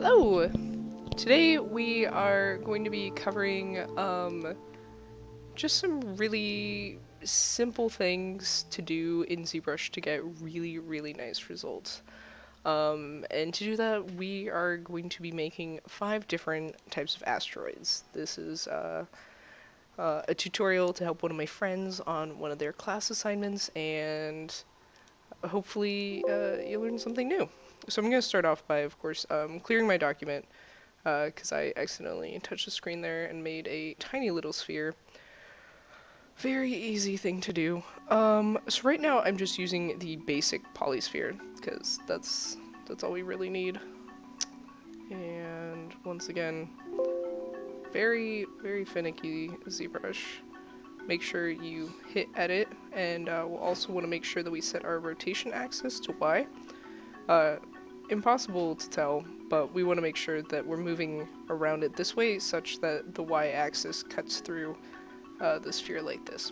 Hello! Today we are going to be covering just some really simple things to do in ZBRUSH to get really nice results. And to do that, we are going to be making 5 different types of asteroids. This is a tutorial to help one of my friends on one of their class assignments, and hopefully you'll learn something new. So I'm going to start off by, of course, clearing my document, because I accidentally touched the screen there and made a tiny little sphere. Very easy thing to do. So right now I'm just using the basic polysphere, because that's all we really need. And once again, very finicky ZBrush. Make sure you hit edit, and we'll also want to make sure that we set our rotation axis to Y. Impossible to tell, but we want to make sure that we're moving around it this way such that the Y-axis cuts through the sphere like this.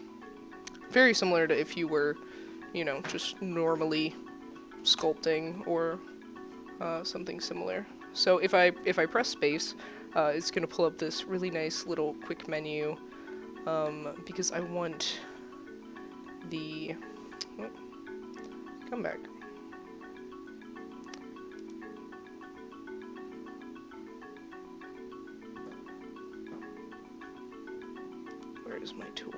Very similar to if you were, you know, just normally sculpting or something similar. So if I press space, it's going to pull up this really nice little quick menu, because I want the... Oh, come back. Where is my tool?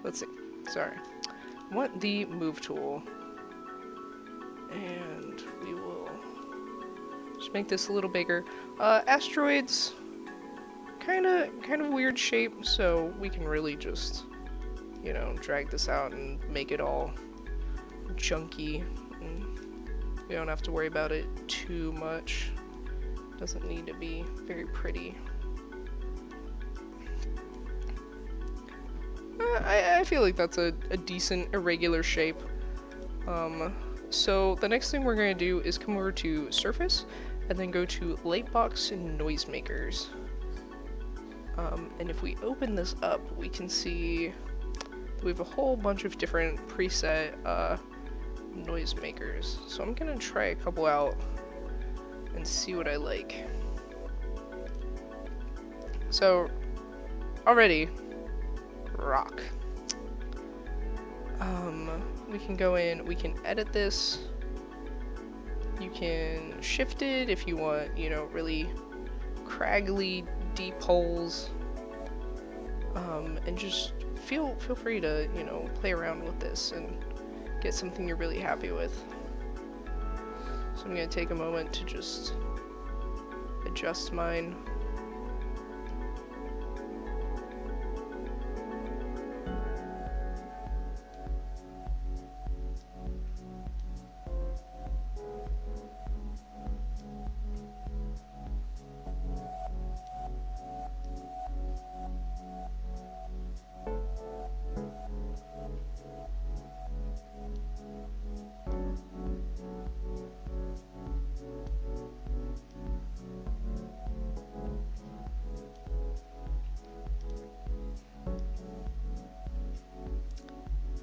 Let's see. Sorry. I want the move tool. And we will just make this a little bigger. Asteroids, kind of weird shape, so we can really just, you know, drag this out and make it all chunky. And we don't have to worry about it too much. Doesn't need to be very pretty. I feel like that's a decent irregular shape. So the next thing we're going to do is come over to Surface, and then go to Lightbox and Noisemakers. And if we open this up, we can see we have a whole bunch of different preset noisemakers. So I'm going to try a couple out and see what I like. So, already, rock. We can go in, we can edit this. You can shift it if you want, you know, really craggly, deep holes. And just feel free to, you know, play around with this and get something you're really happy with. So I'm going to take a moment to just adjust mine.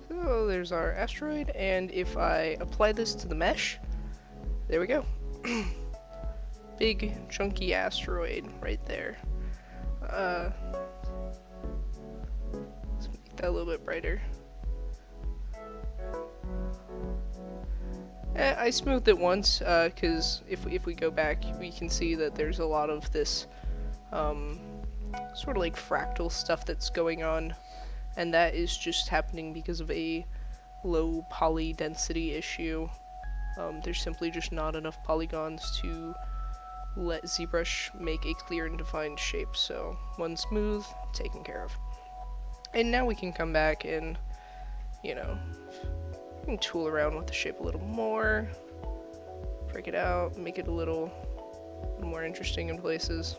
So there's our asteroid, and if I apply this to the mesh, there we go. Big chunky asteroid right there. Let's make that a little bit brighter. I smoothed it once, because if we go back, we can see that there's a lot of this sort of like fractal stuff that's going on. And that is just happening because of a low poly density issue. There's simply just not enough polygons to let ZBrush make a clear and defined shape. So one smooth, taken care of. And now we can come back and, you know, we can tool around with the shape a little more, break it out, make it a little more interesting in places.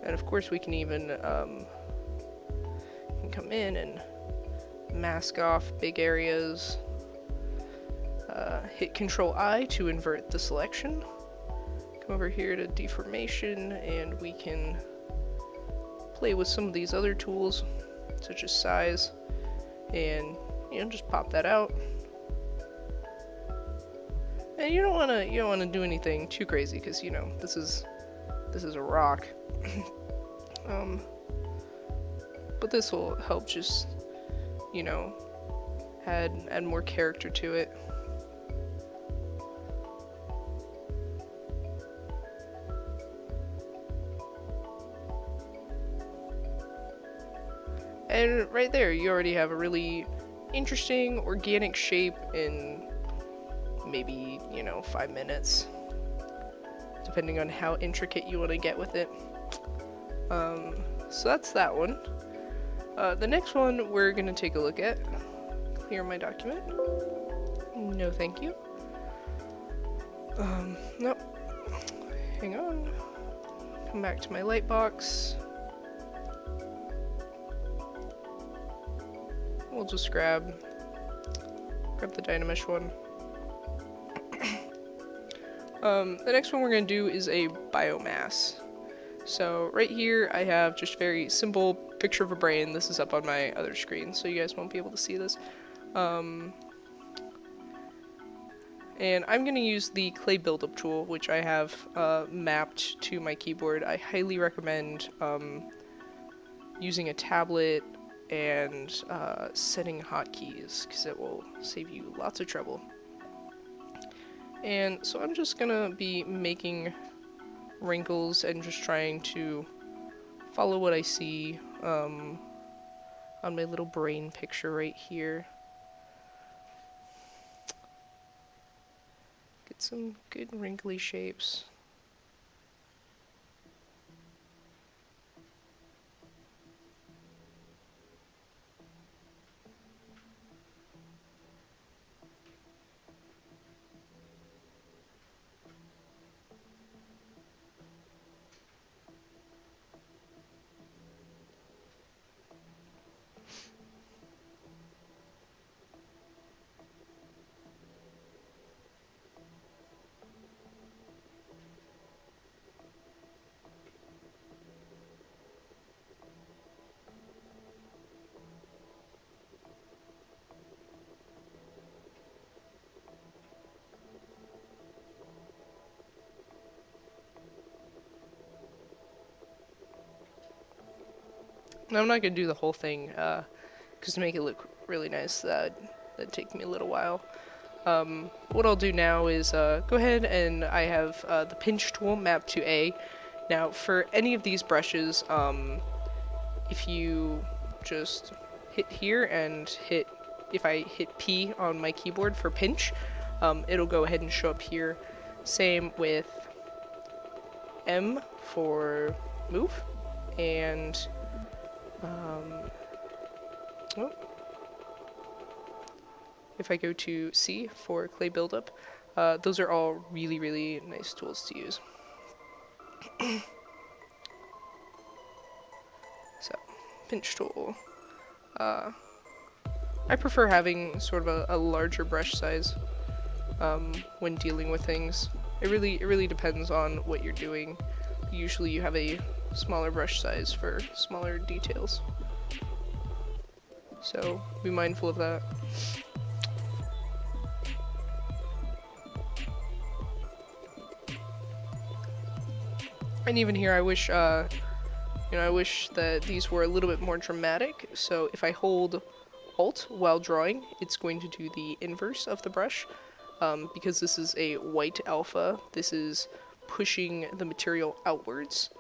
And of course we can even come in and mask off big areas. Hit Control I to invert the selection. Come over here to deformation, and we can play with some of these other tools, such as size, and just pop that out. And you don't wanna do anything too crazy, because this is a rock. But this will help just add more character to it. And right there, you already have a really interesting organic shape in maybe 5 minutes, depending on how intricate you want to get with it. So that's that one. The next one we're gonna take a look at. Clear my document. No, thank you. Nope. Hang on. Come back to my light box. We'll just grab the Dynamesh one. The next one we're gonna do is a biomass. So right here I have just very simple picture of a brain. This is up on my other screen, so you guys won't be able to see this. And I'm gonna use the clay buildup tool, which I have mapped to my keyboard. I highly recommend using a tablet and setting hotkeys, because it will save you lots of trouble. And so I'm just gonna be making wrinkles and just trying to follow what I see on my little brain picture right here. Get some good wrinkly shapes. Now, I'm not gonna do the whole thing, because to make it look really nice, that'd take me a little while. What I'll do now is go ahead, and I have the pinch tool mapped to A. Now, for any of these brushes, if you just hit here and if I hit P on my keyboard for pinch, it'll go ahead and show up here. Same with M for move, and if I go to C for clay buildup, those are all really, really nice tools to use. So, pinch tool. I prefer having sort of a larger brush size when dealing with things. It really depends on what you're doing. Usually you have a smaller brush size for smaller details. So be mindful of that. And even here, I wish, I wish that these were a little bit more dramatic. So if I hold Alt while drawing, it's going to do the inverse of the brush. Because this is a white alpha, this is pushing the material outwards.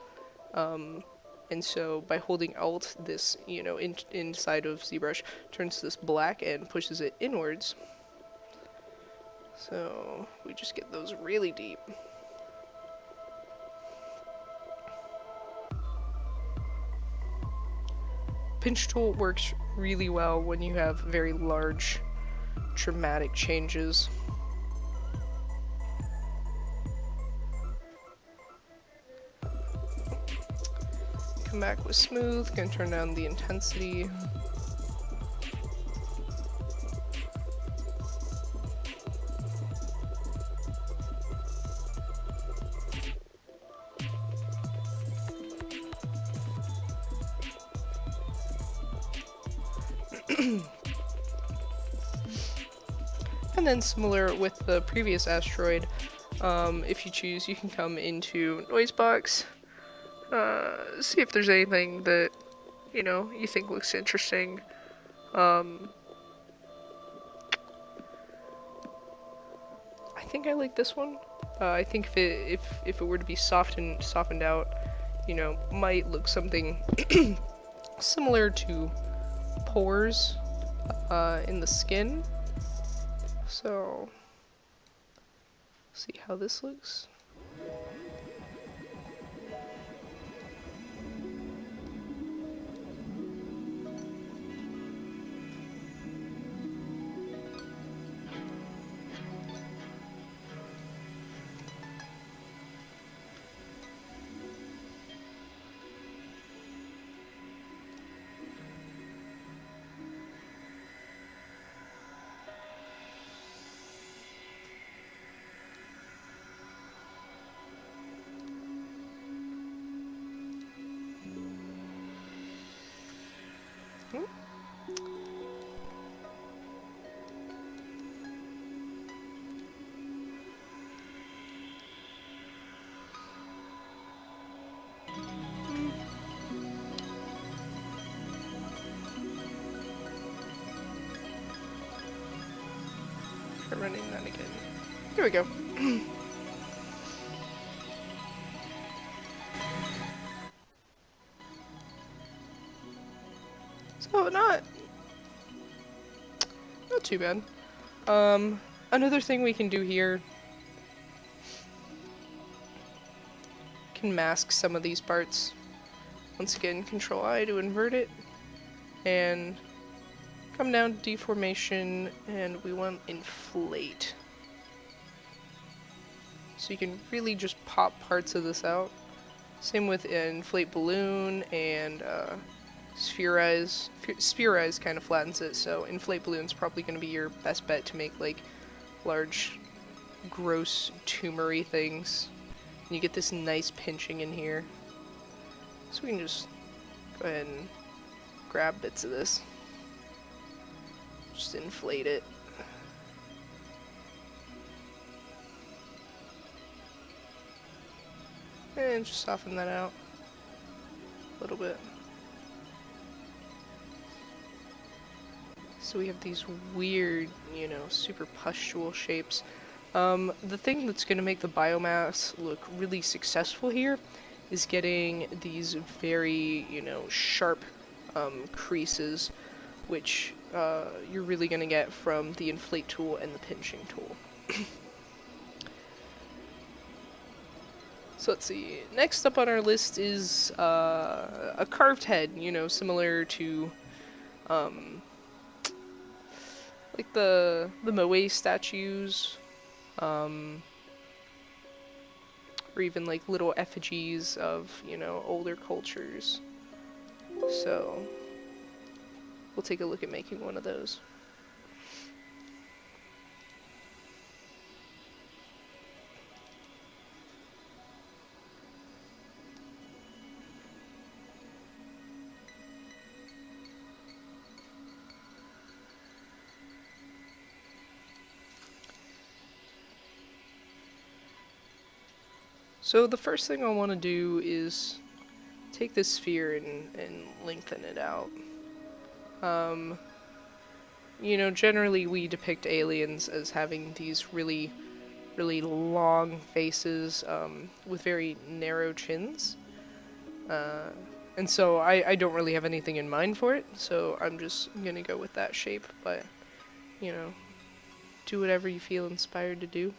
And so by holding Alt, this, inside of ZBRUSH turns this black and pushes it inwards. So we just get those really deep. Pinch tool works really well when you have very large, dramatic changes. Come back with smooth, gonna turn down the intensity. And then similar with the previous asteroid, if you choose, you can come into noise box, see if there's anything that, you know, you think looks interesting. I think I like this one. I think if it were to be softened out, you know, might look something similar to pores in the skin. So, see how this looks. Hmm? Try running that again. Here we go. So not too bad. Another thing we can do here, can mask some of these parts. Once again, Control I to invert it, and come down to deformation, and we want inflate. So you can really just pop parts of this out. Same with inflate balloon and spherize. Spherize kind of flattens it, so inflate balloon's probably going to be your best bet to make like large, gross, tumory things. And you get this nice pinching in here. So we can just go ahead and grab bits of this. Just inflate it. And just soften that out a little bit. So we have these weird, you know, super pustule shapes. The thing that's going to make the biomass look really successful here is getting these very, you know, sharp creases, which you're really going to get from the inflate tool and the pinching tool. So let's see, next up on our list is a carved head, you know, similar to like the Moe statues, or even like little effigies of, you know, older cultures. So we'll take a look at making one of those. So the first thing I want to do is take this sphere and lengthen it out. You know, generally we depict aliens as having these really long faces with very narrow chins. And so I don't really have anything in mind for it, so I'm just gonna go with that shape, but, you know, do whatever you feel inspired to do.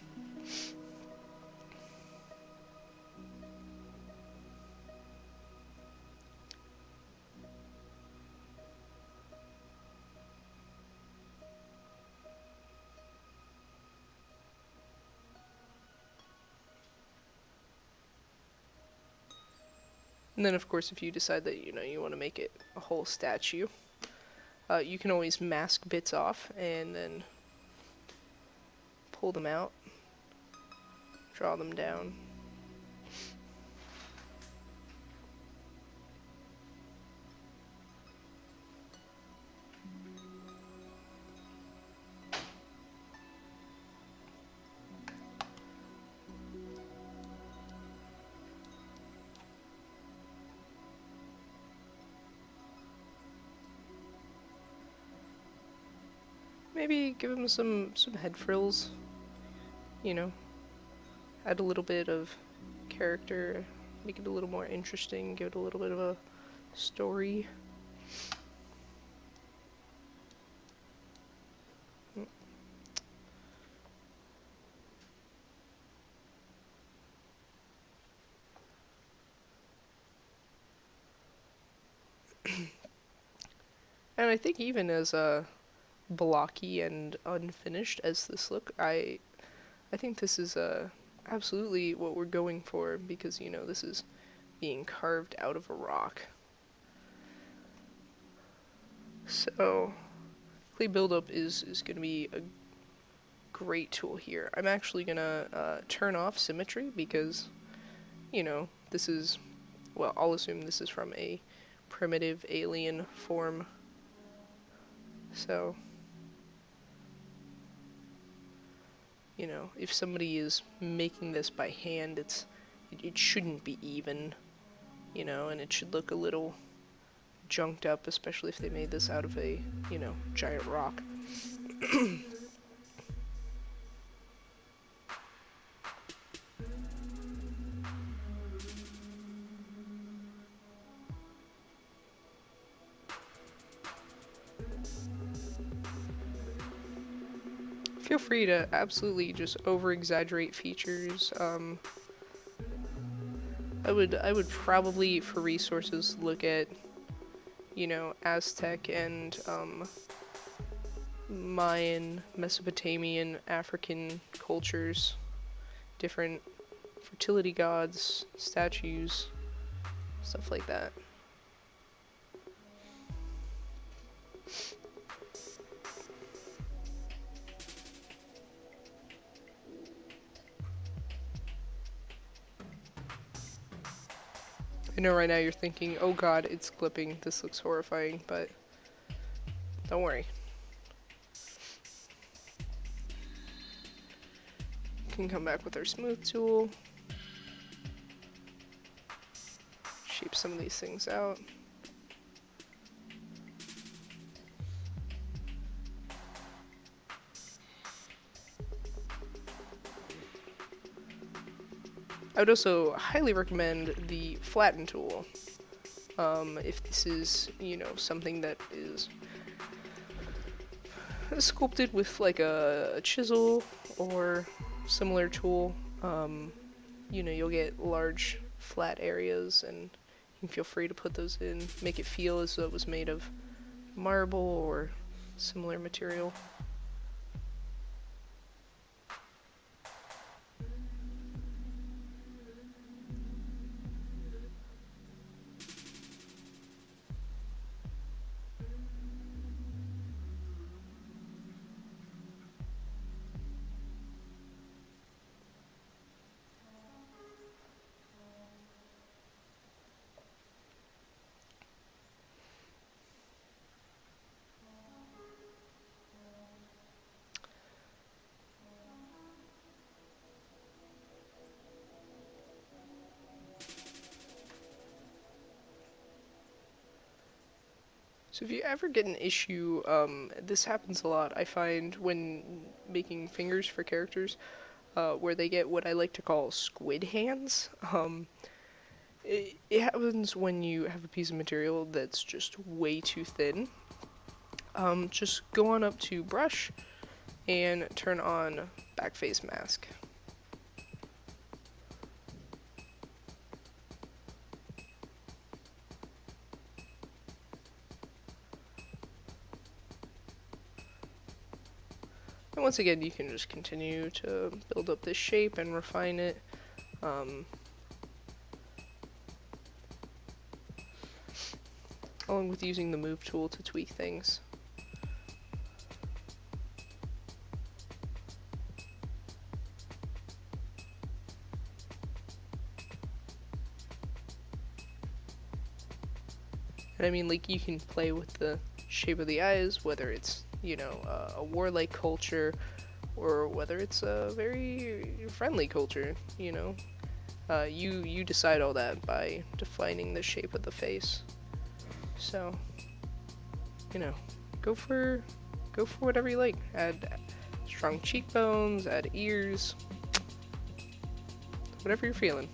And then, of course, if you decide that, you know, you want to make it a whole statue, you can always mask bits off and then pull them out, draw them down. maybe give him some head frills, you know, add a little bit of character, make it a little more interesting, give it a little bit of a story. And I think even as blocky and unfinished as this look, I think this is absolutely what we're going for, because you know this is being carved out of a rock. So clay buildup is going to be a great tool here. I'm actually gonna turn off symmetry because, you know, this is, well, I'll assume this is from a primitive alien form. So, you know, if somebody is making this by hand, it shouldn't be even, you know, and it should look a little junked up, especially if they made this out of a, you know, giant rock. Feel free to absolutely just over-exaggerate features. I would probably, for resources, look at, you know, Aztec and Mayan, Mesopotamian, African cultures, different fertility gods, statues, stuff like that. I know right now you're thinking, oh god, it's clipping, this looks horrifying, but don't worry. We can come back with our smooth tool, shape some of these things out. I would also highly recommend the flatten tool. If this is, you know, something that is sculpted with like a chisel or similar tool, you know, you'll get large flat areas, and you can feel free to put those in, make it feel as though it was made of marble or similar material. So if you ever get an issue, this happens a lot, I find, when making fingers for characters, where they get what I like to call squid hands. It happens when you have a piece of material that's just way too thin. Just go on up to brush and turn on backface mask. And once again, you can just continue to build up this shape and refine it. Along with using the move tool to tweak things. And I mean, like, you can play with the shape of the eyes, whether it's, you know, a warlike culture, or whether it's a very friendly culture, you know. You decide all that by defining the shape of the face. So, you know, go for go for whatever you like. Add strong cheekbones, add ears, whatever you're feeling.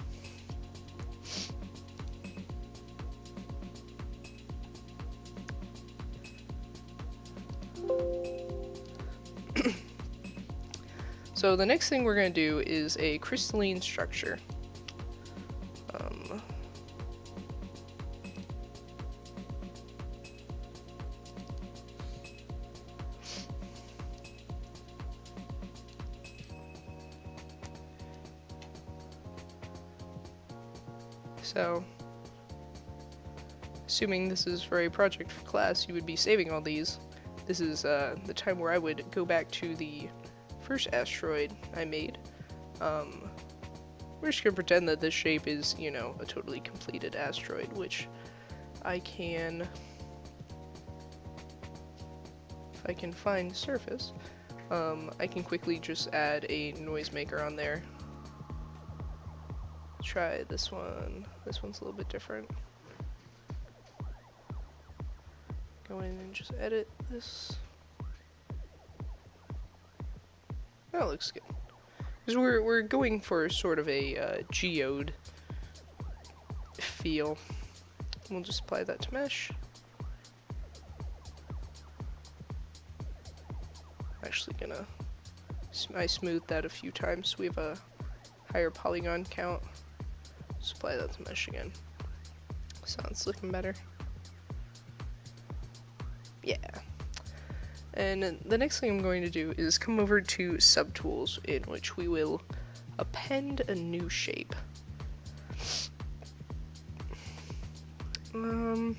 So the next thing we're going to do is a crystalline structure. So, assuming this is for a project for class, you would be saving all these. This is the time where I would go back to the first asteroid I made. We're just gonna pretend that this shape is, you know, a totally completed asteroid, which I can, if I can find surface, I can quickly just add a noisemaker on there. Try this one. This one's a little bit different. Go in and just edit this. That looks good. Because we're going for sort of a geode feel. We'll just apply that to mesh. Actually gonna, I smoothed that a few times so we have a higher polygon count. Just apply that to mesh again. Sounds looking better. Yeah. And the next thing I'm going to do is come over to subtools, in which we will append a new shape. I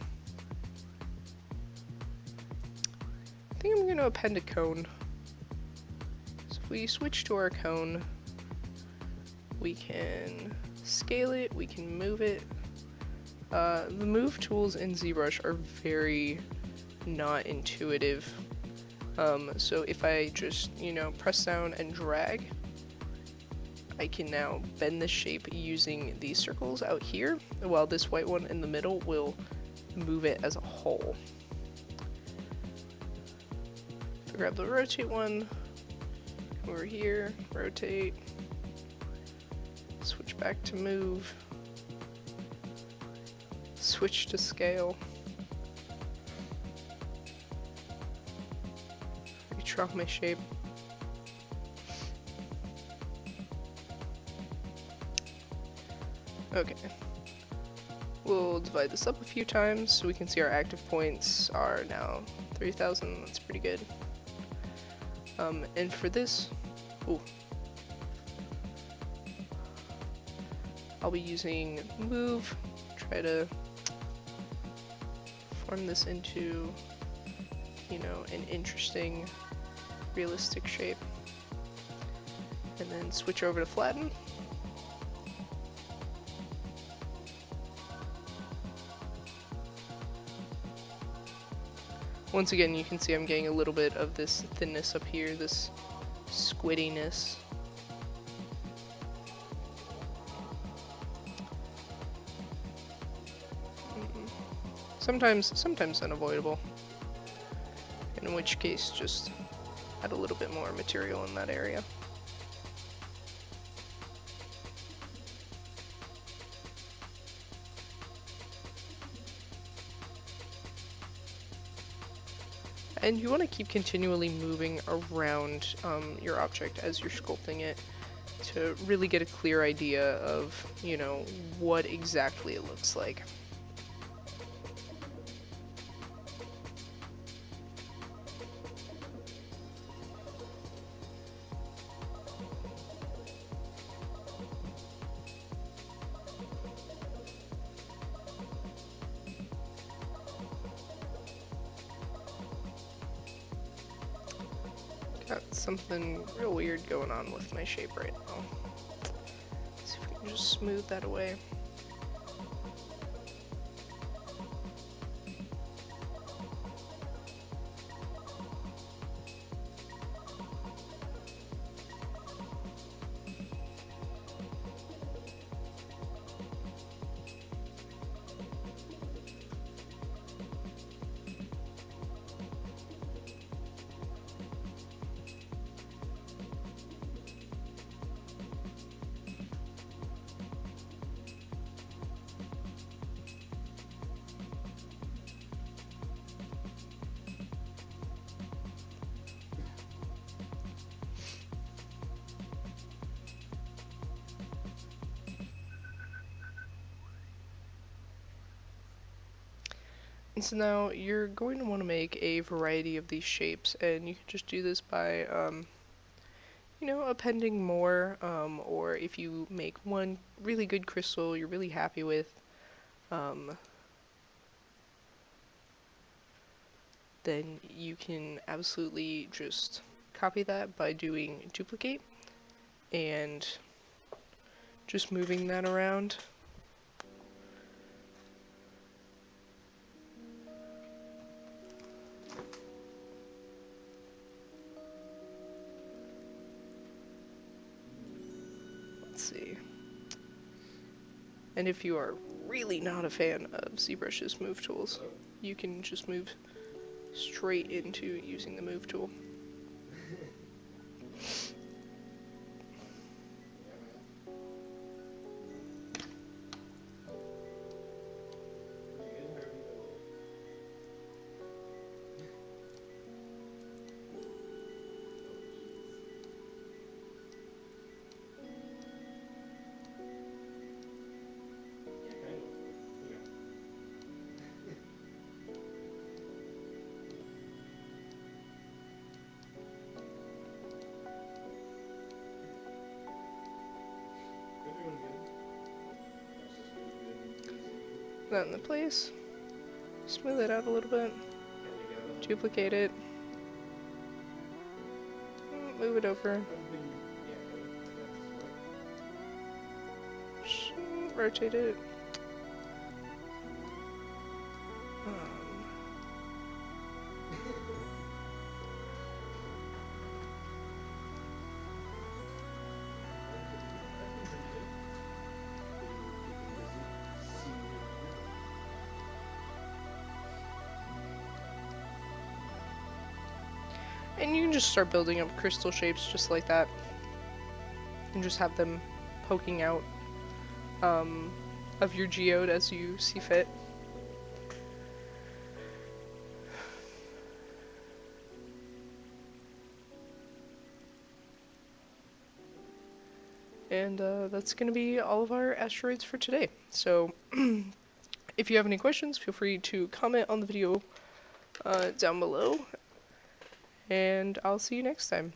think I'm going to append a cone. So if we switch to our cone, we can scale it, we can move it. The move tools in ZBRUSH are very not intuitive. So if I just, you know, press down and drag, I can now bend this shape using these circles out here, while this white one in the middle will move it as a whole. So grab the rotate one, over here, rotate, switch back to move, switch to scale, redraw my shape. Okay, we'll divide this up a few times so we can see our active points are now 3,000. That's pretty good. And for this, I'll be using move, try to form this into, you know, an interesting, realistic shape, and then switch over to flatten. Once again, you can see I'm getting a little bit of this thinness up here, this squiddiness. Sometimes unavoidable. In which case, just add a little bit more material in that area. And you want to keep continually moving around your object as you're sculpting it to really get a clear idea of, you know, what exactly it looks like. Got something real weird going on with my shape right now. Let's see if we can just smooth that away. So now you're going to want to make a variety of these shapes, and you can just do this by, you know, appending more, or if you make one really good crystal you're really happy with, then you can absolutely just copy that by doing duplicate and just moving that around. Let's see. And if you are really not a fan of ZBRUSH's move tools, you can just move straight into using the move tool. That into place, smooth it out a little bit, duplicate it, move it over, rotate it. And you can just start building up crystal shapes just like that. And just have them poking out of your geode as you see fit. And that's going to be all of our asteroids for today. So if you have any questions, feel free to comment on the video down below. And I'll see you next time.